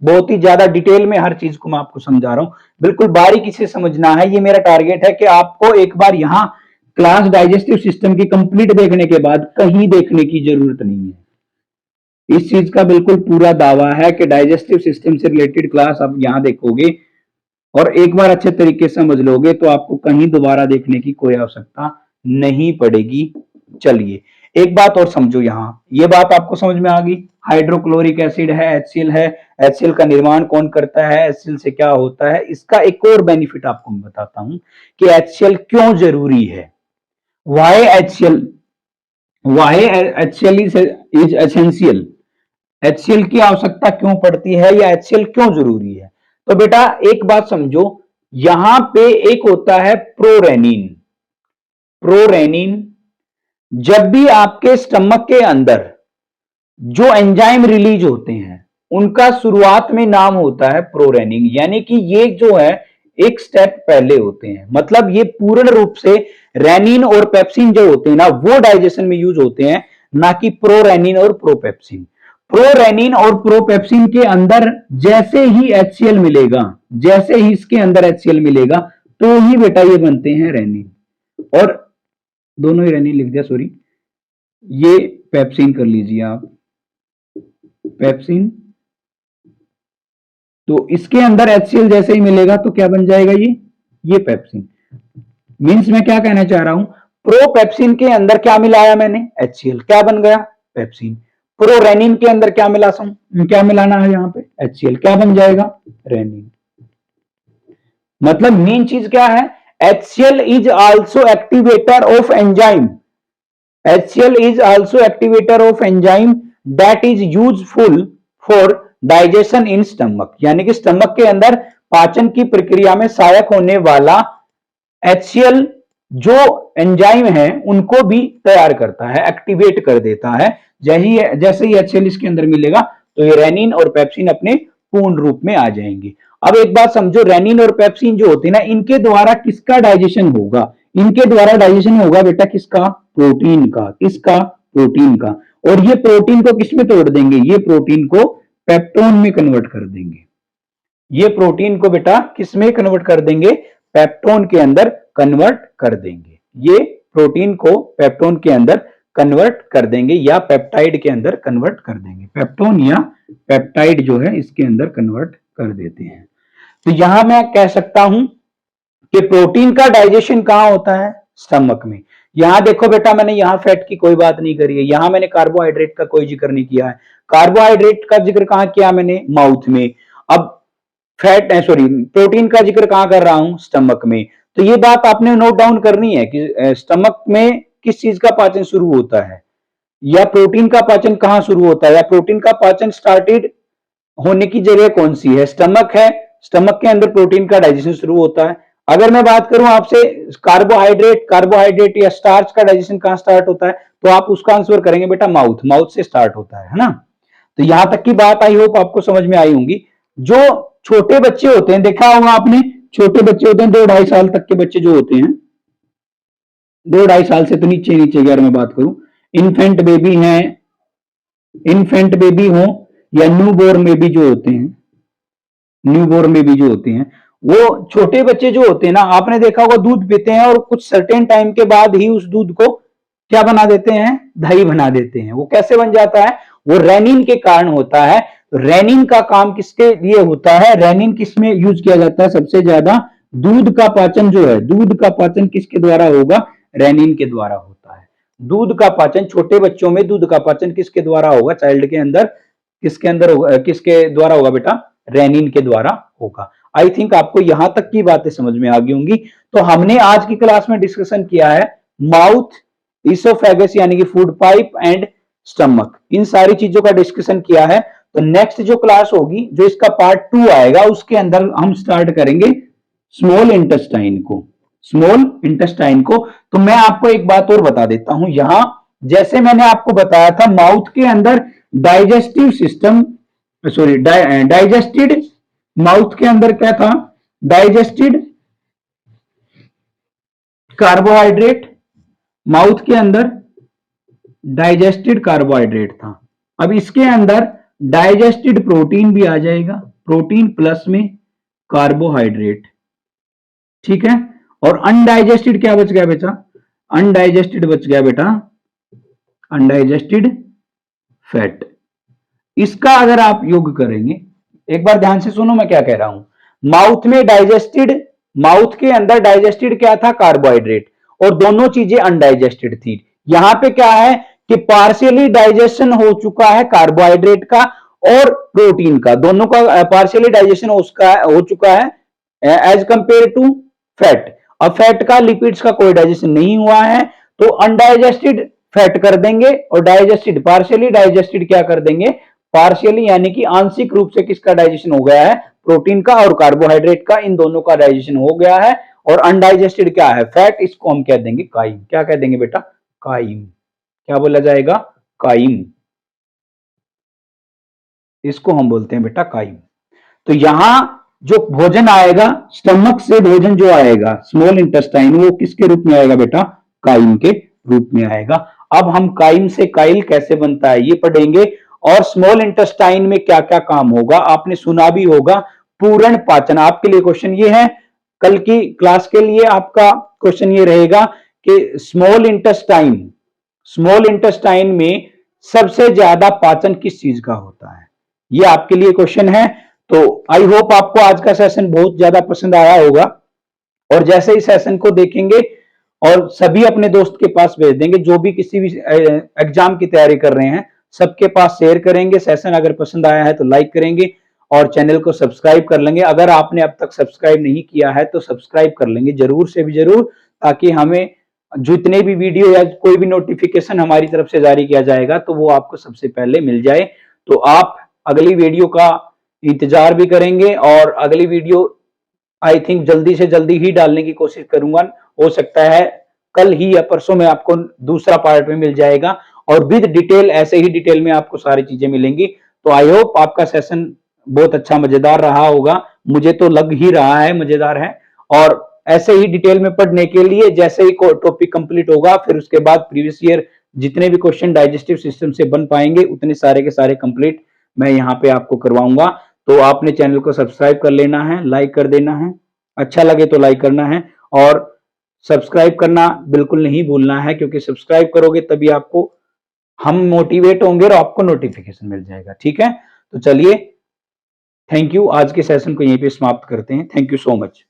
बहुत ही ज्यादा डिटेल में हर चीज को मैं आपको समझा रहा हूं, बिल्कुल बारीकी से समझना है। ये मेरा टारगेट है कि आपको एक बार यहां क्लास डाइजेस्टिव सिस्टम की कंप्लीट देखने के बाद कहीं देखने की जरूरत नहीं है। इस चीज का बिल्कुल पूरा दावा है कि डाइजेस्टिव सिस्टम से रिलेटेड क्लास आप यहां देखोगे और एक बार अच्छे तरीके से समझ लोगे तो आपको कहीं दोबारा देखने की कोई आवश्यकता नहीं पड़ेगी। चलिए एक बात और समझो, यहां ये बात आपको समझ में आ गई, हाइड्रोक्लोरिक एसिड है, HCl है, HCl का निर्माण कौन करता है, HCl से क्या होता है। इसका एक और बेनिफिट आपको मैं बताता हूं कि HCl क्यों जरूरी है। Why HCl is essential. HCl की आवश्यकता क्यों पड़ती है या HCl क्यों जरूरी है? तो बेटा एक बात समझो, यहां पे एक होता है प्रोरेनिन। प्रोरेनिन जब भी आपके स्टमक के अंदर जो एंजाइम रिलीज होते हैं उनका शुरुआत में नाम होता है प्रोरेनिन, यानी कि ये जो है एक स्टेप पहले होते हैं। मतलब ये पूर्ण रूप से रेनिन और पेप्सिन जो होते हैं ना वो डाइजेशन में यूज होते हैं, ना कि प्रोरेनिन और प्रोपेप्सिन। प्रोरेनिन और प्रोपेप्सिन के अंदर जैसे ही HCl मिलेगा, जैसे ही इसके अंदर HCl मिलेगा तो ही बेटा ये बनते हैं रेनिन। और दोनों ही रेनिन लिख दिया, सॉरी, ये पेप्सिन कर लीजिए आप, पेप्सिन। तो इसके अंदर HCl जैसे ही मिलेगा तो क्या बन जाएगा ये पेप्सिन। मींस मैं क्या कहना चाह रहा हूं, प्रोपेप्सिन के अंदर क्या मिलाया मैंने, HCl, क्या बन गया, पेप्सिन। प्रोरेनिन के अंदर क्या क्या मिलाना है यहां पे, HCl, क्या बन जाएगा, रेनिन। मतलब मेन चीज क्या है, HCl is also activator of enzyme. HCl is also activator of enzyme that is useful for digestion in stomach। यानी कि स्टमक के अंदर पाचन की प्रक्रिया में सहायक होने वाला HCl जो एंजाइम है उनको भी तैयार करता है, एक्टिवेट कर देता है। जैसे ही HCl इसके अंदर मिलेगा तो ये रेनिन और पेप्सिन अपने पूर्ण रूप में आ जाएंगे। अब एक बात समझो, रेनिन और पेप्सिन जो होते हैं ना, इनके द्वारा किसका डाइजेशन होगा, इनके द्वारा डाइजेशन होगा बेटा किसका, प्रोटीन का। किसका, प्रोटीन का। और ये प्रोटीन को किसमें तोड़ देंगे, ये प्रोटीन को पेप्टोन में कन्वर्ट कर देंगे। ये प्रोटीन को बेटा किसमें कन्वर्ट कर देंगे, पेप्टोन के अंदर कन्वर्ट कर देंगे। ये प्रोटीन को पेप्टोन के अंदर कन्वर्ट कर देंगे या पेप्टाइड के अंदर कन्वर्ट कर देंगे। पेप्टोन या पेप्टाइड जो है इसके अंदर कन्वर्ट कर देते हैं। तो यहां मैं कह सकता हूं कि प्रोटीन का डाइजेशन कहां होता है, स्टमक में। यहां देखो बेटा, मैंने यहां फैट की कोई बात नहीं करी है, यहां मैंने कार्बोहाइड्रेट का कोई जिक्र नहीं किया है। कार्बोहाइड्रेट का जिक्र कहां किया मैंने, माउथ में। अब फैट सॉरी प्रोटीन का जिक्र कहां कर रहा हूं, स्टमक में। तो ये बात आपने नोट डाउन करनी है कि स्टमक में किस चीज का पाचन शुरू होता है, या प्रोटीन का पाचन कहां शुरू होता है, या प्रोटीन का पाचन स्टार्टेड होने की जगह कौन सी है, स्टमक है। स्टमक के अंदर प्रोटीन का डाइजेशन शुरू होता है। अगर मैं बात करूं आपसे कार्बोहाइड्रेट या स्टार्च का डाइजेशन कहां स्टार्ट होता है, तो आप उसका आंसर करेंगे बेटा माउथ से स्टार्ट होता है ना। तो यहां तक की बात आई होप आपको समझ में आई होंगी। जो छोटे बच्चे होते हैं, देखा होगा आपने, छोटे बच्चे होते हैं 2-2.5 साल तक के बच्चे जो होते हैं, 2-2.5 साल से तो नीचे अगर मैं बात करूं, इन्फेंट बेबी हैं, इन्फेंट बेबी हो या न्यूबॉर्न बेबी जो होते हैं, न्यूबॉर्न बेबी जो होते हैं, वो छोटे बच्चे जो होते हैं ना, आपने देखा होगा दूध पीते हैं और कुछ सर्टेन टाइम के बाद ही उस दूध को क्या बना देते हैं, दही बना देते हैं। वो कैसे बन जाता है, वो रेनिन के कारण होता है। रेनिन का काम किसके लिए होता है, रेनिन किसमें यूज किया जाता है सबसे ज्यादा, दूध का पाचन जो है, दूध का पाचन किसके द्वारा होगा, रेनिन के द्वारा होता है। दूध का पाचन छोटे बच्चों में दूध का पाचन किसके द्वारा होगा, चाइल्ड के अंदर किसके अंदर होगा, किसके द्वारा होगा बेटा, रेनिन के द्वारा होगा। आई थिंक आपको यहां तक की बातें समझ में आ गई होंगी। तो हमने आज की क्लास में डिस्कशन किया है माउथ, इसोफेगस यानी कि फूड पाइप एंड स्टमक, इन सारी चीजों का डिस्कशन किया है। तो नेक्स्ट जो क्लास होगी, जो इसका पार्ट 2 आएगा, उसके अंदर हम स्टार्ट करेंगे स्मॉल इंटेस्टाइन को, स्मॉल इंटेस्टाइन को। तो मैं आपको एक बात और बता देता हूं, यहां जैसे मैंने आपको बताया था माउथ के अंदर digestive system, sorry digested, mouth के अंदर क्या था, डाइजेस्टेड कार्बोहाइड्रेट, माउथ के अंदर डाइजेस्टेड कार्बोहाइड्रेट था। अब इसके अंदर डाइजेस्टेड प्रोटीन भी आ जाएगा, प्रोटीन प्लस में कार्बोहाइड्रेट, ठीक है। और अनडाइजेस्टेड क्या बच गया बेटा, अनडाइजेस्टेड बच गया बेटा, अनडाइजेस्टेड फैट। इसका अगर आप योग करेंगे, एक बार ध्यान से सुनो मैं क्या कह रहा हूं, माउथ में डाइजेस्टेड, माउथ के अंदर डाइजेस्टेड क्या था, कार्बोहाइड्रेट, और दोनों चीजें अनडाइजेस्टेड थी। यहां पे क्या है कि पार्शियली डाइजेशन हो चुका है कार्बोहाइड्रेट का और प्रोटीन का, दोनों का पार्शियली डाइजेशन हो चुका है एज कंपेयर टू फैट। अब फैट का, लिपिड्स का कोई डाइजेशन नहीं हुआ है, तो अनडाइजेस्टेड फैट कर देंगे और डाइजेस्टेड पार्शियली डाइजेस्टेड क्या कर देंगे, पार्शियली यानी कि आंशिक रूप से किसका डाइजेशन हो गया है, प्रोटीन का और कार्बोहाइड्रेट का, इन दोनों का डाइजेशन हो गया है। और अनडाइजेस्टेड क्या है, फैट, इसको हम कह देंगे काइम। क्या कह देंगे बेटा, काइम। क्या बोला जाएगा, काइम। इसको हम बोलते हैं बेटा काइम। तो यहां जो भोजन आएगा, स्टमक से भोजन जो आएगा स्मॉल इंटेस्टाइन, वो किसके रूप में आएगा बेटा, काइम के रूप में आएगा। अब हम काइम से काइल कैसे बनता है ये पढ़ेंगे। और स्मॉल इंटेस्टाइन में क्या क्या काम होगा, आपने सुना भी होगा, पूर्ण पाचन। आपके लिए क्वेश्चन ये है, कल की क्लास के लिए आपका क्वेश्चन ये रहेगा कि स्मॉल इंटेस्टाइन में सबसे ज्यादा पाचन किस चीज का होता है, ये आपके लिए क्वेश्चन है। तो आई होप आपको आज का सेशन बहुत ज्यादा पसंद आया होगा। और जैसे इस सेशन को देखेंगे और सभी अपने दोस्त के पास भेज देंगे, जो भी किसी भी एग्जाम की तैयारी कर रहे हैं सबके पास शेयर करेंगे। सेशन अगर पसंद आया है तो लाइक करेंगे और चैनल को सब्सक्राइब कर लेंगे। अगर आपने अब तक सब्सक्राइब नहीं किया है तो सब्सक्राइब कर लेंगे जरूर से भी जरूर, ताकि हमें जितने भी वीडियो या कोई भी नोटिफिकेशन हमारी तरफ से जारी किया जाएगा तो वो आपको सबसे पहले मिल जाए। तो आप अगली वीडियो का इंतजार भी करेंगे और अगली वीडियो आई थिंक जल्दी से जल्दी ही डालने की कोशिश करूंगा। हो सकता है कल ही या परसों में आपको दूसरा पार्ट में मिल जाएगा और विद डिटेल, ऐसे ही डिटेल में आपको सारी चीजें मिलेंगी। तो आई होप आपका सेशन बहुत अच्छा मजेदार रहा होगा, मुझे तो लग ही रहा है मजेदार है। और ऐसे ही डिटेल में पढ़ने के लिए जैसे ही टॉपिक कंप्लीट होगा फिर उसके बाद प्रीवियस ईयर जितने भी क्वेश्चन डाइजेस्टिव सिस्टम से बन पाएंगे उतने सारे के सारे कंप्लीट मैं यहाँ पे आपको करवाऊंगा। तो आपने चैनल को सब्सक्राइब कर लेना है, लाइक कर देना है, अच्छा लगे तो लाइक करना है और सब्सक्राइब करना बिल्कुल नहीं भूलना है, क्योंकि सब्सक्राइब करोगे तभी आपको हम मोटिवेट होंगे और आपको नोटिफिकेशन मिल जाएगा। ठीक है, तो चलिए, थैंक यू। आज के सेशन को यहीं पे समाप्त करते हैं। Thank you so much.